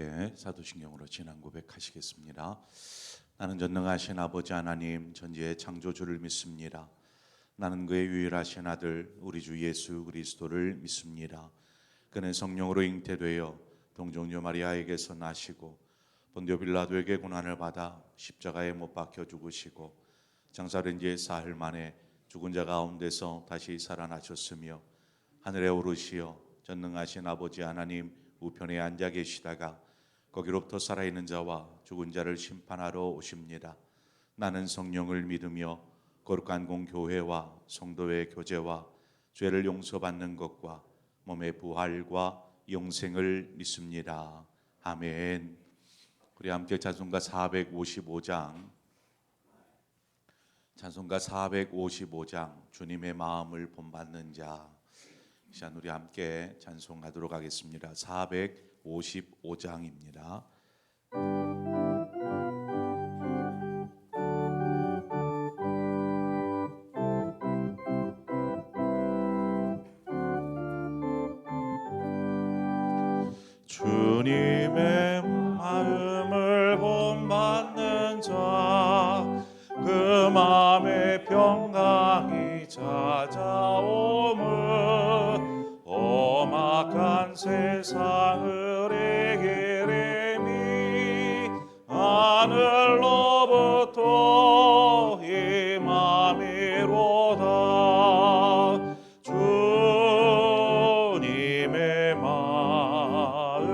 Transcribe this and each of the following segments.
함께 사도신경으로 지난 고백하시겠습니다. 나는 전능하신 아버지 하나님 전지의 창조주를 믿습니다. 나는 그의 유일하신 아들 우리 주 예수 그리스도를 믿습니다. 그는 성령으로 잉태되어 동정녀 마리아에게서 나시고 본디오 빌라도에게 고난을 받아 십자가에 못 박혀 죽으시고 장사된 지 사흘 만에 죽은 자 가운데서 다시 살아나셨으며 하늘에 오르시어 전능하신 아버지 하나님 우편에 앉아 계시다가 거기로부터 살아있는 자와 죽은 자를 심판하러 오십니다. 나는 성령을 믿으며 거룩한 공교회와 성도의 교제와 죄를 용서받는 것과 몸의 부활과 영생을 믿습니다. 아멘. 우리 함께 찬송가 455장 주님의 마음을 본받는 자, 이 시간 우리 함께 찬송하도록 하겠습니다. 455장입니다. 주님의 마음을 본받는 자, 그 마음의 평강이 찾아오므 험악한 세상을 이기리니 하늘로부터 임함이로다. 주님의 마음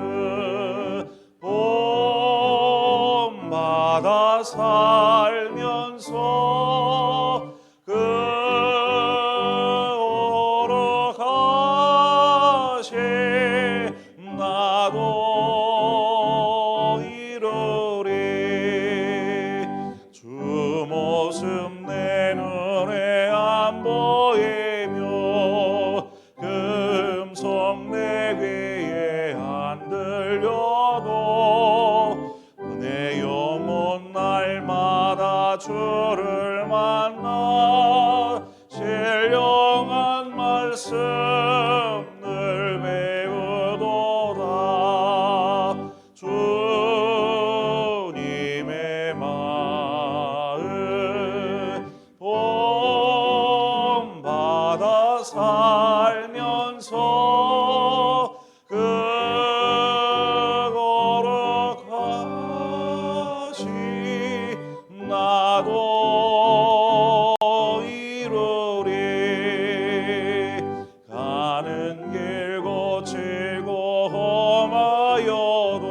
본받아 살면서 나도 이루리. 주 모습 내 눈에 안 보이며 그 음성 내 귀에 안 들려도 내 영혼 날마다 주를 만나 신령한 말씀 늘 배우도다. 주님의 마음 본받아 살면서 그 거룩하시 나도 이루리. 가는 길 거칠고 험하여도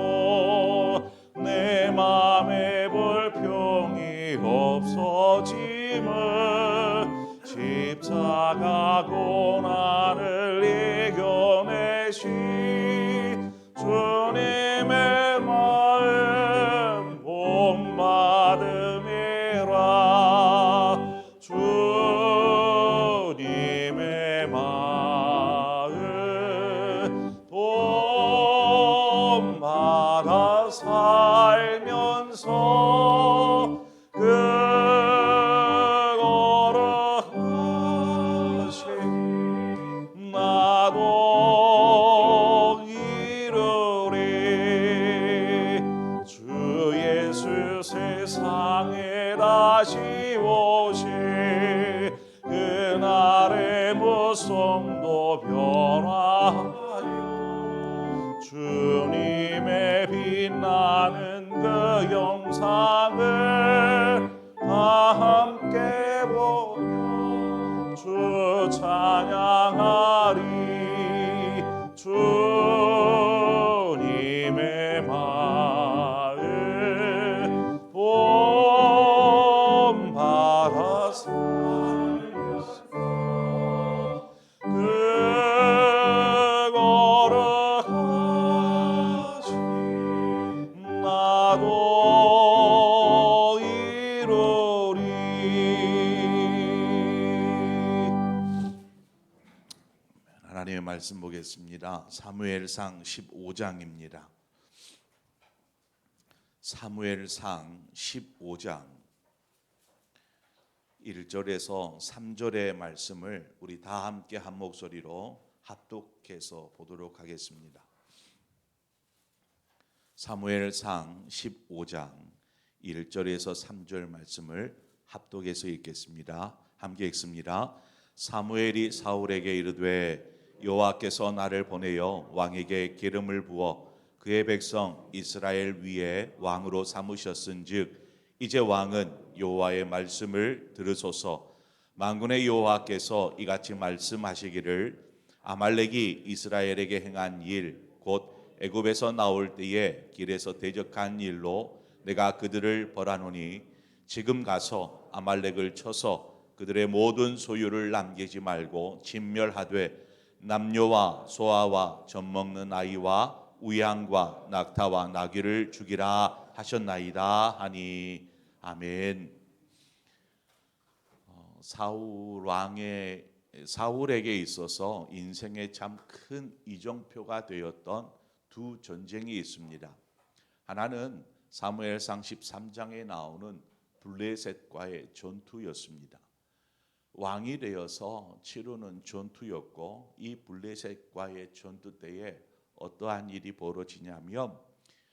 내 맘에 불평이 없어짐을 십자가 고난을 이겨내신 주님의 마음 본받음이라. 주님의 마음 본받아 살면서 그 거룩하신 나도 이루리. 주 예수 세상에 다시 오시 그날의 무성도 변화하여 주님의 빛나는 그 영상을 다 함께 보며 주 찬양하리. 주님의 마음 본받아 살면서 그 거룩하신 나도 이루리. 하나님의 말씀 보겠습니다. 사무엘상 15장입니다. 사무엘상 15장 1절에서 3절의 말씀을 우리 다 함께 한 목소리로 합독해서 보도록 하겠습니다. 사무엘상 15장 1절에서 3절 말씀을 합독해서 읽겠습니다. 함께 읽습니다. 사무엘이 사울에게 이르되 여호와께서 나를 보내어 왕에게 기름을 부어 그의 백성 이스라엘 위에 왕으로 삼으셨은즉 이제 왕은 여호와의 말씀을 들으소서. 만군의 여호와께서 이같이 말씀하시기를 아말렉이 이스라엘에게 행한 일 곧 애굽에서 나올 때에 길에서 대적한 일로 내가 그들을 벌하노니 지금 가서 아말렉을 쳐서 그들의 모든 소유를 남기지 말고 진멸하되 남녀와 소아와 젖먹는 아이와 우양과 낙타와 나귀를 죽이라 하셨나이다 하니 아멘. 사울에게 있어서 인생의 참 큰 이정표가 되었던 두 전쟁이 있습니다. 하나는 사무엘상 13장에 나오는 블레셋과의 전투였습니다. 왕이 되어서 치르는 전투였고 이 블레셋과의 전투 때에 어떠한 일이 벌어지냐면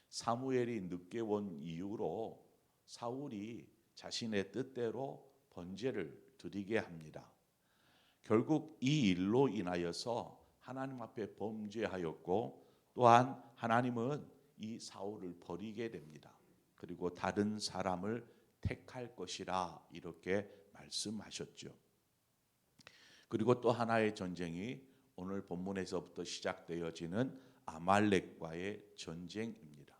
사무엘이 늦게 온 이유로 사울이 자신의 뜻대로 번제를 드리게 합니다. 결국 이 일로 인하여서 하나님 앞에 범죄하였고 또한 하나님은 이 사울을 버리게 됩니다. 그리고 다른 사람을 택할 것이라 이렇게 말씀하셨죠. 그리고 또 하나의 전쟁이 오늘 본문에서부터 시작되어지는 아말렉과의 전쟁입니다.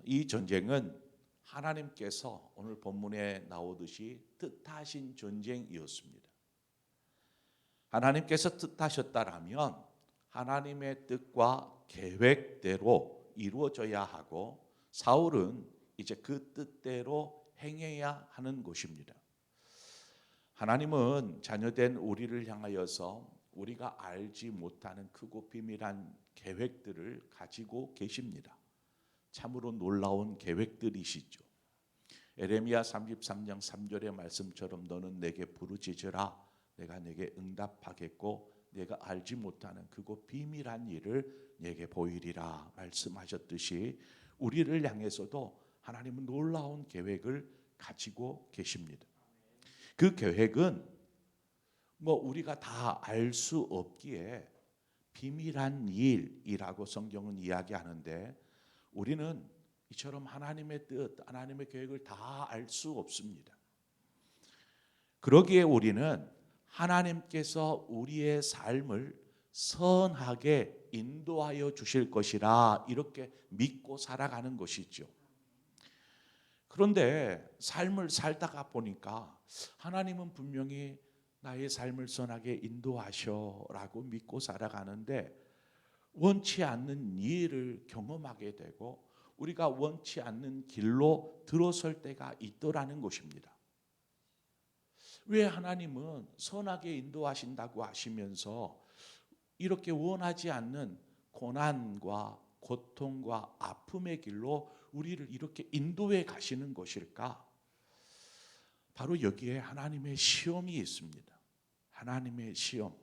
이 전쟁은 하나님께서 오늘 본문에 나오듯이 뜻하신 전쟁이었습니다. 하나님께서 뜻하셨다라면 하나님의 뜻과 계획대로 이루어져야 하고 사울은 이제 그 뜻대로 행해야 하는 것입니다. 하나님은 자녀된 우리를 향하여서 우리가 알지 못하는 크고 비밀한 계획들을 가지고 계십니다. 참으로 놀라운 계획들이시죠. 에레미야 33장 3절의 말씀처럼 너는 내게 부르짖으라 내가 내게 응답하겠고 내가 알지 못하는 크고 비밀한 일을 내게 보이리라 말씀하셨듯이 우리를 향해서도 하나님은 놀라운 계획을 가지고 계십니다. 그 계획은 우리가 다 알 수 없기에 비밀한 일이라고 성경은 이야기하는데 우리는 이처럼 하나님의 뜻, 하나님의 계획을 다 알 수 없습니다. 그러기에 우리는 하나님께서 우리의 삶을 선하게 인도하여 주실 것이라 이렇게 믿고 살아가는 것이죠. 그런데 삶을 살다가 보니까 하나님은 분명히 나의 삶을 선하게 인도하셔라고 믿고 살아가는데 원치 않는 일을 경험하게 되고 우리가 원치 않는 길로 들어설 때가 있더라는 것입니다. 왜 하나님은 선하게 인도하신다고 하시면서 이렇게 원하지 않는 고난과 고통과 아픔의 길로 우리를 이렇게 인도해 가시는 것일까? 바로 여기에 하나님의 시험이 있습니다. 하나님의 시험.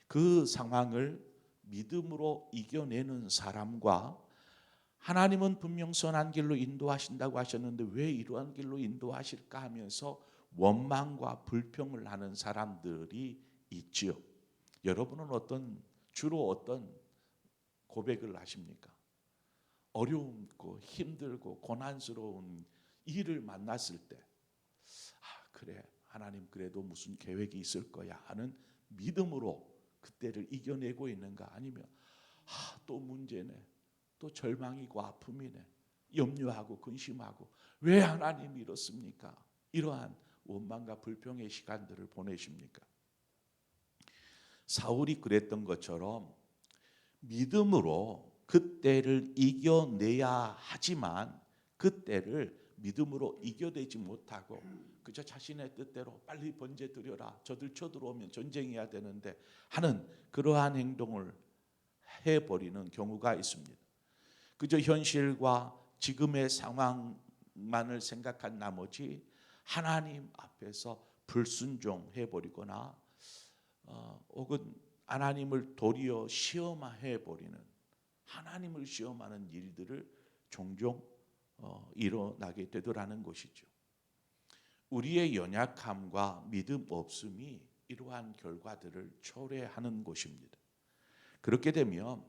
그 상황을 믿음으로 이겨내는 사람과 하나님은 분명 선한 길로 인도하신다고 하셨는데 왜 이러한 길로 인도하실까 하면서 원망과 불평을 하는 사람들이 있지요. 여러분은 주로 어떤 고백을 하십니까? 어려움고 힘들고 고난스러운 일을 만났을 때 그래 하나님 그래도 무슨 계획이 있을 거야 하는 믿음으로 그때를 이겨내고 있는가 아니면 또 문제네 또 절망이고 아픔이네 염려하고 근심하고 왜 하나님이 이렇습니까? 이러한 원망과 불평의 시간들을 보내십니까? 사울이 그랬던 것처럼 믿음으로 그때를 이겨내야 하지만 그때를 믿음으로 이겨내지 못하고 그저 자신의 뜻대로 빨리 번제 드려라 저들 쳐들어오면 전쟁해야 되는데 하는 그러한 행동을 해버리는 경우가 있습니다. 그저 현실과 지금의 상황만을 생각한 나머지 하나님 앞에서 불순종해버리거나 혹은 하나님을 도리어 시험해버리는 하나님을 시험하는 일들을 종종 일어나게 되더라는 것이죠. 우리의 연약함과 믿음 없음이 이러한 결과들을 초래하는 것입니다. 그렇게 되면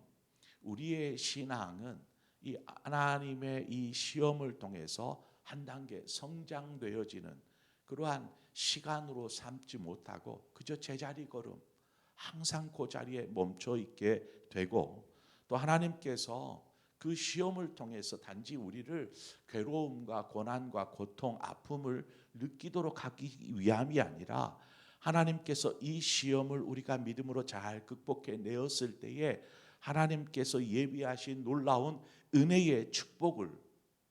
우리의 신앙은 이 하나님의 이 시험을 통해서 한 단계 성장되어지는 그러한 시간으로 삼지 못하고 그저 제자리 걸음 항상 그 자리에 멈춰 있게 되고, 또 하나님께서 그 시험을 통해서 단지 우리를 괴로움과 고난과 고통, 아픔을 느끼도록 하기 위함이 아니라 하나님께서 이 시험을 우리가 믿음으로 잘 극복해 내었을 때에 하나님께서 예비하신 놀라운 은혜의 축복을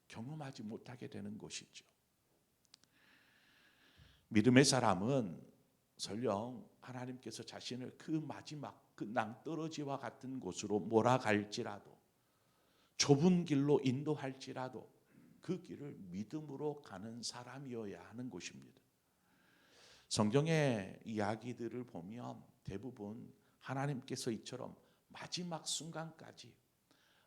경험하지 못하게 되는 것이죠. 믿음의 사람은 설령 하나님께서 자신을 그 마지막 그 낭떠러지와 같은 곳으로 몰아갈지라도, 좁은 길로 인도할지라도 그 길을 믿음으로 가는 사람이어야 하는 것입니다. 성경의 이야기들을 보면 대부분 하나님께서 이처럼 마지막 순간까지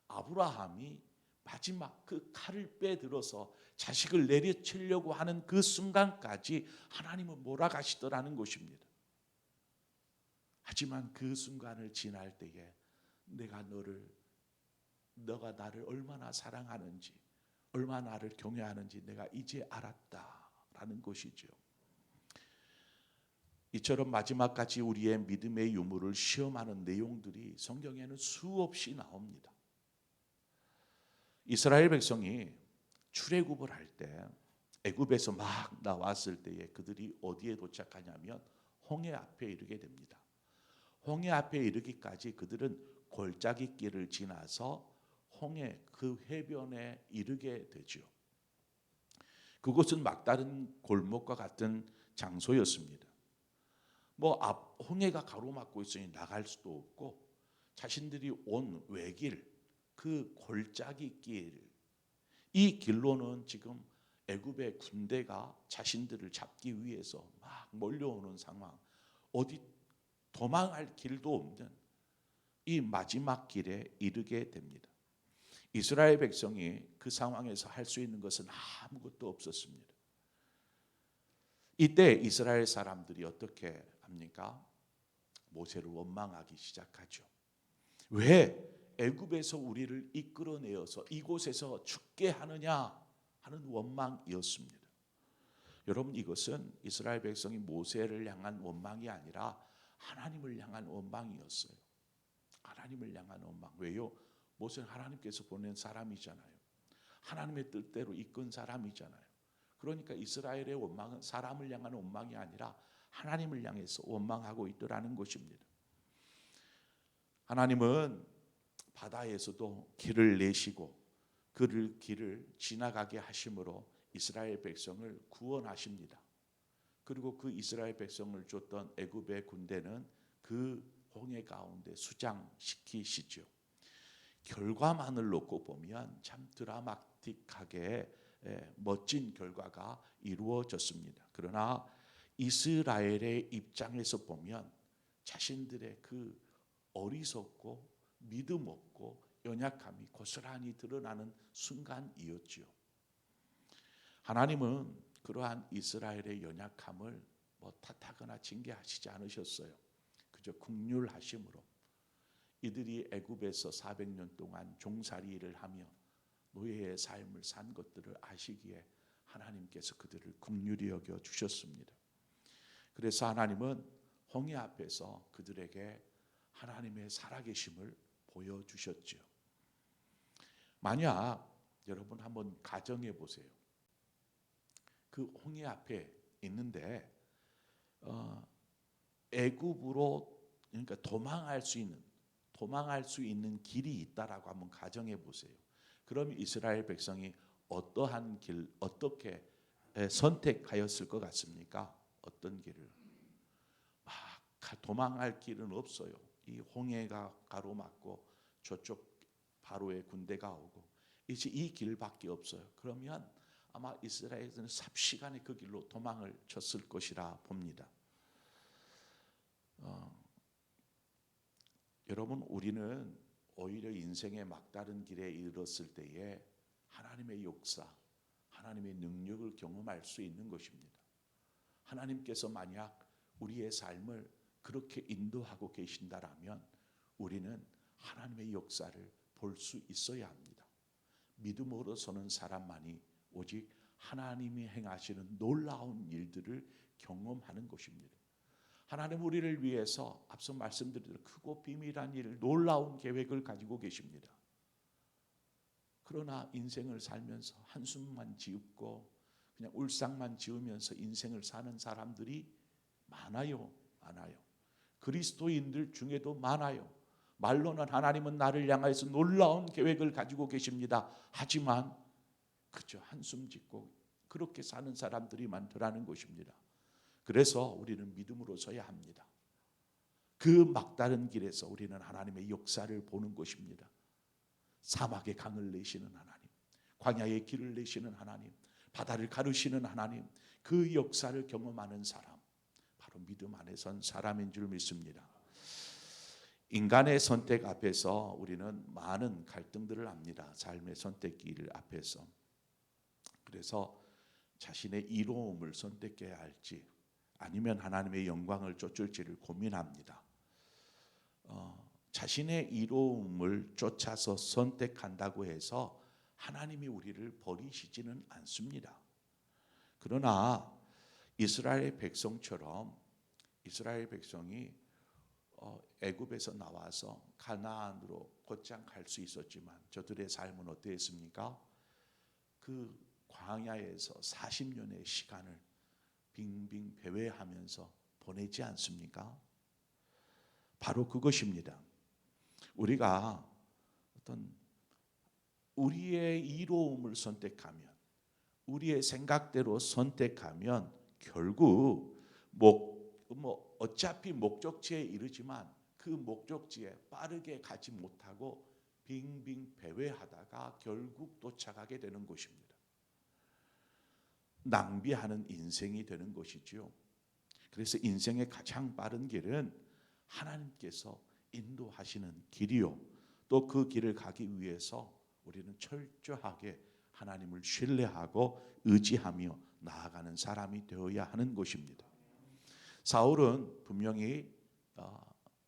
아브라함이 마지막 그 칼을 빼들어서 자식을 내려치려고 하는 그 순간까지 하나님은 몰아가시더라는 것입니다. 하지만 그 순간을 지날 때에 너가 나를 얼마나 사랑하는지, 얼마나 나를 경외하는지 내가 이제 알았다라는 것이죠. 이처럼 마지막까지 우리의 믿음의 유무를 시험하는 내용들이 성경에는 수없이 나옵니다. 이스라엘 백성이 출애굽을 할 때 애굽에서 막 나왔을 때에 그들이 어디에 도착하냐면 홍해 앞에 이르게 됩니다. 홍해 앞에 이르기까지 그들은 골짜기 길을 지나서 홍해 그 해변에 이르게 되죠. 그곳은 막다른 골목과 같은 장소였습니다. 홍해가 가로막고 있으니 나갈 수도 없고, 자신들이 온 외길 그 골짜기 길, 이 길로는 지금 애굽의 군대가 자신들을 잡기 위해서 막 몰려오는 상황, 어디 도망할 길도 없는 이 마지막 길에 이르게 됩니다. 이스라엘 백성이 그 상황에서 할 수 있는 것은 아무것도 없었습니다. 이때 이스라엘 사람들이 어떻게 합니까? 모세를 원망하기 시작하죠. 왜 애굽에서 우리를 이끌어내어서 이곳에서 죽게 하느냐 하는 원망이었습니다. 여러분, 이것은 이스라엘 백성이 모세를 향한 원망이 아니라 하나님을 향한 원망이었어요. 하나님을 향한 원망. 왜요? 모세는 하나님께서 보낸 사람이잖아요. 하나님의 뜻대로 이끈 사람이잖아요. 그러니까 이스라엘의 원망은 사람을 향한 원망이 아니라 하나님을 향해서 원망하고 있더라는 것입니다. 하나님은 바다에서도 길을 내시고 그 길을 지나가게 하심으로 이스라엘 백성을 구원하십니다. 그리고 그 이스라엘 백성을 쫓던 애굽의 군대는 그 홍해 가운데 수장시키시죠. 결과만을 놓고 보면 참 드라마틱하게 멋진 결과가 이루어졌습니다. 그러나 이스라엘의 입장에서 보면 자신들의 그 어리석고 믿음 없고 연약함이 고스란히 드러나는 순간이었지요. 하나님은 그러한 이스라엘의 연약함을 탓하거나 징계하시지 않으셨어요. 그저 긍휼하심으로 이들이 애굽에서 400년 동안 종살이를 하며 노예의 삶을 산 것들을 아시기에 하나님께서 그들을 긍휼히 여겨 주셨습니다. 그래서 하나님은 홍해 앞에서 그들에게 하나님의 살아계심을 보여주셨죠. 만약 여러분 한번 가정해 보세요. 그 홍해 앞에 있는데 애굽으로, 그러니까 도망할 수 있는 길이 있다라고 한번 가정해 보세요. 그러면 이스라엘 백성이 어떠한 길, 어떻게 선택하였을 것 같습니까? 어떤 길을? 도망할 길은 없어요. 이 홍해가 가로막고 저쪽 바로의 군대가 오고 이제 이 길밖에 없어요. 그러면 아마 이스라엘은 삽시간에 그 길로 도망을 쳤을 것이라 봅니다. 여러분, 우리는 오히려 인생의 막다른 길에 이르렀을 때에 하나님의 역사, 하나님의 능력을 경험할 수 있는 것입니다. 하나님께서 만약 우리의 삶을 그렇게 인도하고 계신다라면 우리는 하나님의 역사를 볼 수 있어야 합니다. 믿음으로 서는 사람만이 오직 하나님이 행하시는 놀라운 일들을 경험하는 것입니다. 하나님 우리를 위해서 앞서 말씀드린 대로 크고 비밀한 일, 놀라운 계획을 가지고 계십니다. 그러나 인생을 살면서 한숨만 지읍고 그냥 울상만 지으면서 인생을 사는 사람들이 많아요. 그리스도인들 중에도 많아요. 말로는 하나님은 나를 향해서 놀라운 계획을 가지고 계십니다. 하지만 그저 한숨 짓고 그렇게 사는 사람들이 많더라는 것입니다. 그래서 우리는 믿음으로 서야 합니다. 그 막다른 길에서 우리는 하나님의 역사를 보는 것입니다. 사막에 강을 내시는 하나님, 광야에 길을 내시는 하나님, 바다를 가르시는 하나님, 그 역사를 경험하는 사람, 바로 믿음 안에 선 사람인 줄 믿습니다. 인간의 선택 앞에서 우리는 많은 갈등들을 합니다. 삶의 선택길 앞에서. 그래서 자신의 이로움을 선택해야 할지 아니면 하나님의 영광을 쫓을지를 고민합니다. 자신의 이로움을 쫓아서 선택한다고 해서 하나님이 우리를 버리시지는 않습니다. 그러나 이스라엘 백성처럼 이스라엘 백성이 애굽에서 나와서 가나안으로 곧장 갈 수 있었지만 저들의 삶은 어땠습니까? 그 광야에서 40년의 시간을 빙빙 배회하면서 보내지 않습니까? 바로 그것입니다. 우리가 어떤 우리의 이로움을 선택하면, 우리의 생각대로 선택하면 결국 어차피 목적지에 이르지만 그 목적지에 빠르게 가지 못하고 빙빙 배회하다가 결국 도착하게 되는 것입니다. 낭비하는 인생이 되는 것이죠. 그래서 인생의 가장 빠른 길은 하나님께서 인도하시는 길이요. 또 그 길을 가기 위해서 우리는 철저하게 하나님을 신뢰하고 의지하며 나아가는 사람이 되어야 하는 것입니다. 사울은 분명히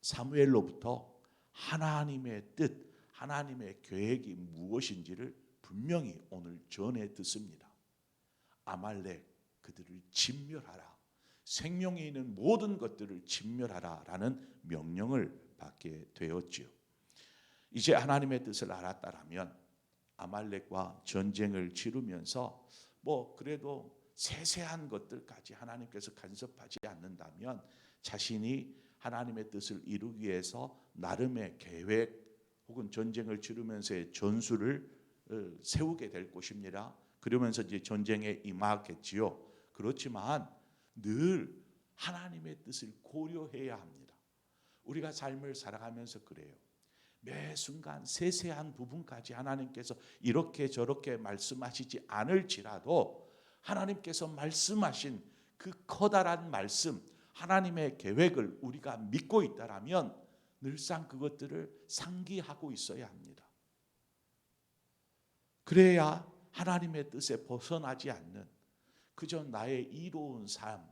사무엘로부터 하나님의 뜻, 하나님의 계획이 무엇인지를 분명히 오늘 전해 듣습니다. 아말렉 그들을 진멸하라. 생명이 있는 모든 것들을 진멸하라라는 명령을 받게 되었지요. 이제 하나님의 뜻을 알았다라면 아말렉과 전쟁을 치르면서 그래도 세세한 것들까지 하나님께서 간섭하지 않는다면 자신이 하나님의 뜻을 이루기 위해서 나름의 계획 혹은 전쟁을 치르면서의 전술을 세우게 될 것입니다. 그러면서 이제 전쟁에 임하겠지요. 그렇지만 늘 하나님의 뜻을 고려해야 합니다. 우리가 삶을 살아가면서 그래요. 매 순간 세세한 부분까지 하나님께서 이렇게 저렇게 말씀하시지 않을지라도 하나님께서 말씀하신 그 커다란 말씀, 하나님의 계획을 우리가 믿고 있다라면 늘상 그것들을 상기하고 있어야 합니다. 그래야 하나님의 뜻에 벗어나지 않는 그저 나의 이로운 삶,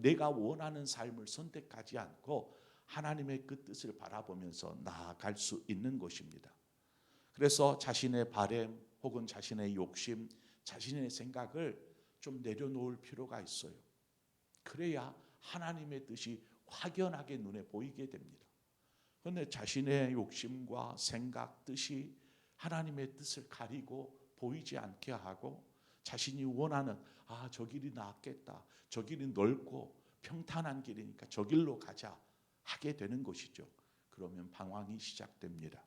내가 원하는 삶을 선택하지 않고 하나님의 그 뜻을 바라보면서 나아갈 수 있는 것입니다. 그래서 자신의 바램 혹은 자신의 욕심, 자신의 생각을 좀 내려놓을 필요가 있어요. 그래야 하나님의 뜻이 확연하게 눈에 보이게 됩니다. 그런데 자신의 욕심과 생각, 뜻이 하나님의 뜻을 가리고 보이지 않게 하고 자신이 원하는 저 길이 낫겠다, 저 길이 넓고 평탄한 길이니까 저 길로 가자 하게 되는 것이죠. 그러면 방황이 시작됩니다.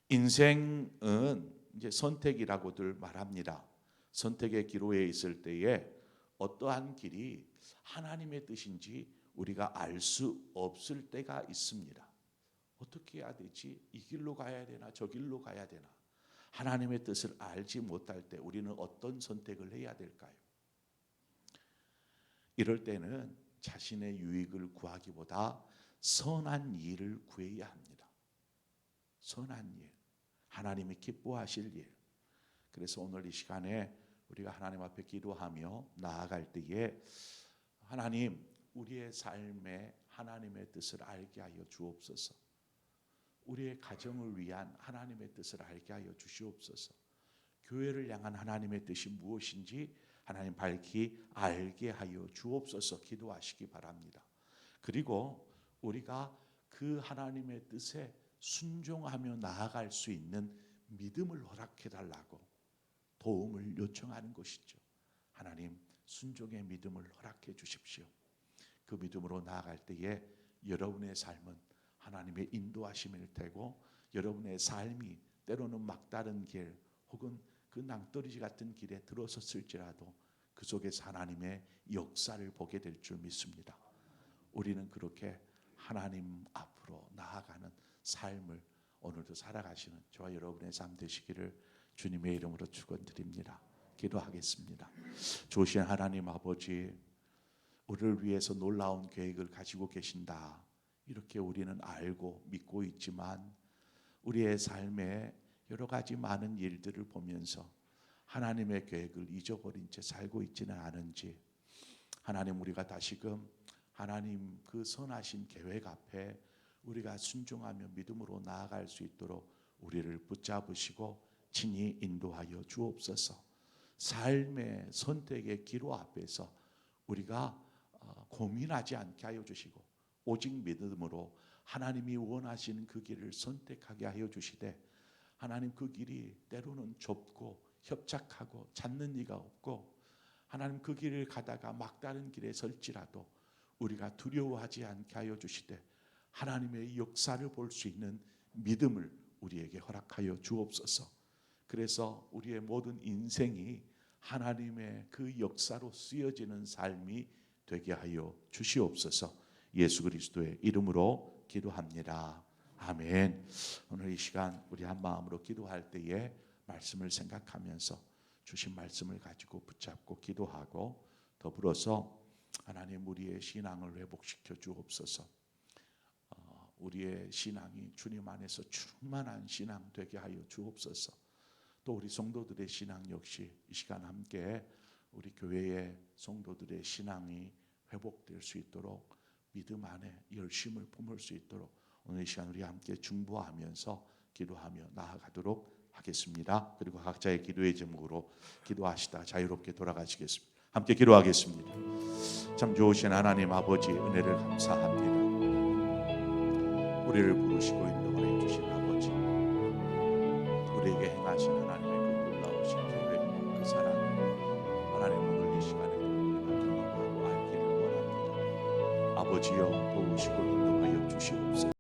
인생은 이제 선택이라고들 말합니다. 선택의 기로에 있을 때에 어떠한 길이 하나님의 뜻인지 우리가 알 수 없을 때가 있습니다. 어떻게 해야 되지? 이 길로 가야 되나 저 길로 가야 되나? 하나님의 뜻을 알지 못할 때 우리는 어떤 선택을 해야 될까요? 이럴 때는 자신의 유익을 구하기보다 선한 일을 구해야 합니다. 선한 일, 하나님이 기뻐하실 일. 그래서 오늘 이 시간에 우리가 하나님 앞에 기도하며 나아갈 때에 하나님, 우리의 삶에 하나님의 뜻을 알게 하여 주옵소서. 우리의 가정을 위한 하나님의 뜻을 알게 하여 주시옵소서. 교회를 향한 하나님의 뜻이 무엇인지 하나님 밝히 알게 하여 주옵소서 기도하시기 바랍니다. 그리고 우리가 그 하나님의 뜻에 순종하며 나아갈 수 있는 믿음을 허락해 달라고 도움을 요청하는 것이죠. 하나님, 순종의 믿음을 허락해 주십시오. 그 믿음으로 나아갈 때에 여러분의 삶은 하나님의 인도하심일 테고, 여러분의 삶이 때로는 막다른 길 혹은 그 낭떠러지 같은 길에 들어섰을지라도 그 속에서 하나님의 역사를 보게 될 줄 믿습니다. 우리는 그렇게 하나님 앞으로 나아가는 삶을 오늘도 살아가시는 저와 여러분의 삶 되시기를 주님의 이름으로 축원드립니다. 기도하겠습니다. 좋으신 하나님 아버지, 우리를 위해서 놀라운 계획을 가지고 계신다, 이렇게 우리는 알고 믿고 있지만 우리의 삶에 여러 가지 많은 일들을 보면서 하나님의 계획을 잊어버린 채 살고 있지는 않은지, 하나님, 우리가 다시금 하나님 그 선하신 계획 앞에 우리가 순종하며 믿음으로 나아갈 수 있도록 우리를 붙잡으시고 친히 인도하여 주옵소서. 삶의 선택의 기로 앞에서 우리가 고민하지 않게 하여 주시고 오직 믿음으로 하나님이 원하시는 그 길을 선택하게 하여 주시되, 하나님 그 길이 때로는 좁고 협착하고 찾는 이가 없고, 하나님 그 길을 가다가 막다른 길에 설지라도 우리가 두려워하지 않게 하여 주시되 하나님의 역사를 볼 수 있는 믿음을 우리에게 허락하여 주옵소서. 그래서 우리의 모든 인생이 하나님의 그 역사로 쓰여지는 삶이 되게 하여 주시옵소서. 예수 그리스도의 이름으로 기도합니다. 아멘. 오늘 이 시간 우리 한 마음으로 기도할 때에 말씀을 생각하면서 주신 말씀을 가지고 붙잡고 기도하고, 더불어서 하나님, 우리의 신앙을 회복시켜 주옵소서. 우리의 신앙이 주님 안에서 충만한 신앙 되게 하여 주옵소서. 또 우리 성도들의 신앙 역시 이 시간 함께 우리 교회의 성도들의 신앙이 회복될 수 있도록 믿음 안에 열심을 품을 수 있도록 오늘 이 시간 우리 함께 중보하면서 기도하며 나아가도록 하겠습니다. 그리고 각자의 기도의 제목으로 기도하시다 자유롭게 돌아가시겠습니다. 함께 기도하겠습니다. 참 좋으신 하나님 아버지, 은혜를 감사합니다. 우리를 부르시고 인도하여 주신 아버지, 우리에게 행하신 하나님의 그 놀라우신 계획, 그 사랑을 하나님 오늘 이 시간에 우리가 경험하고 알기를 원합니다. 아버지여, 도우시고 인도하여 주시옵소서.